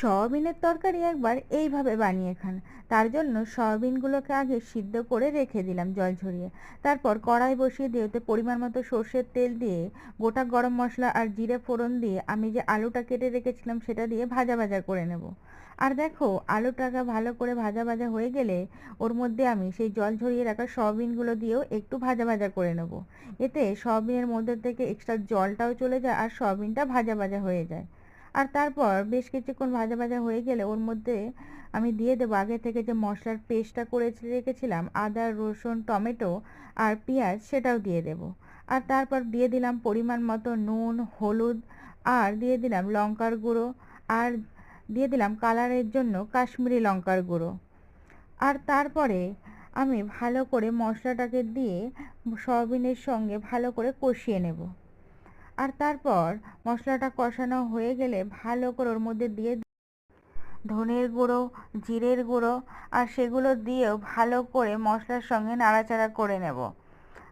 সয়াবিনের তরকারি একবার এইভাবে বানিয়ে খান। তার জন্য সয়াবিনগুলোকে আগে সিদ্ধ করে রেখে দিলাম জল ঝরিয়ে। তারপর কড়াই বসিয়ে দিয়ে ওতে পরিমাণ মতো সর্ষের তেল দিয়ে গোটা গরম মশলা আর জিরে ফোড়ন দিয়ে আমি যে আলুটা কেটে রেখেছিলাম সেটা দিয়ে ভাজা ভাজা করে নেব। আর দেখো, আলুটাকে ভালো করে ভাজা ভাজা হয়ে গেলে ওর মধ্যে আমি সেই জল ঝরিয়ে রাখা সয়াবিনগুলো দিয়েও একটু ভাজা ভাজা করে নেব। এতে সয়াবিনের মধ্যে থেকে এক্সট্রা জলটাও চলে যায় আর সয়াবিনটা ভাজা ভাজা হয়ে যায়। আর তারপর বেশ কিছুক্ষণ ভাজা ভাজা হয়ে গেলে ওর মধ্যে আমি দিয়ে দেবো আগে থেকে যে মশলার পেস্টটা করে রেখেছিলাম, আদা রসুন টমেটো আর পেঁয়াজ, সেটাও দিয়ে দেবো। আর তারপর দিয়ে দিলাম পরিমাণ মতো নুন, হলুদ, আর দিয়ে দিলাম লঙ্কার গুঁড়ো, আর দিয়ে দিলাম কালারের জন্য কাশ্মীরি লঙ্কার গুঁড়ো। আর তারপরে আমি ভালো করে মশলাটাকে দিয়ে সয়াবিনের সঙ্গে ভালো করে কষিয়ে নেব। আর তারপর মশলাটা কষানো হয়ে গেলে ভালো করে ওর মধ্যে দিয়ে ধনের গুঁড়ো, জিরের গুঁড়ো, আর সেগুলো দিয়েও ভালো করে মশলার সঙ্গে নাড়াচাড়া করে নেব।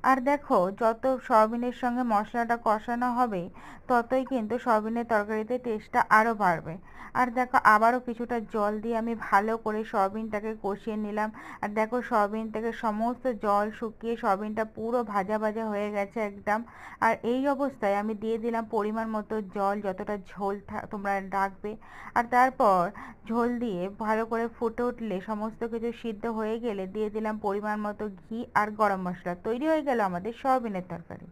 আর দেখো, যত সয়াবিনের সঙ্গে মশলাটা কষানো হবে ততই কিন্তু সয়াবিনের তরকারিতে টেস্টটা আরও বাড়বে। আর দেখো, আবারও কিছুটা জল দিয়ে আমি ভালো করে সয়াবিনটাকে কষিয়ে নিলাম। আর দেখো, সয়াবিন থেকে সমস্ত জল শুকিয়ে সয়াবিনটা পুরো ভাজা ভাজা হয়ে গেছে একদম। আর এই অবস্থায় আমি দিয়ে দিলাম পরিমাণ মতো জল, যতটা ঝোল তোমরা রাখবে। আর তারপর ঝোল দিয়ে ভালো করে ফুটে উঠলে, সমস্ত কিছু সিদ্ধ হয়ে গেলে দিয়ে দিলাম পরিমাণ মতো ঘি আর গরম মশলা। তৈরি হয়ে গেল আমাদের সয়াবিনের তরকারি।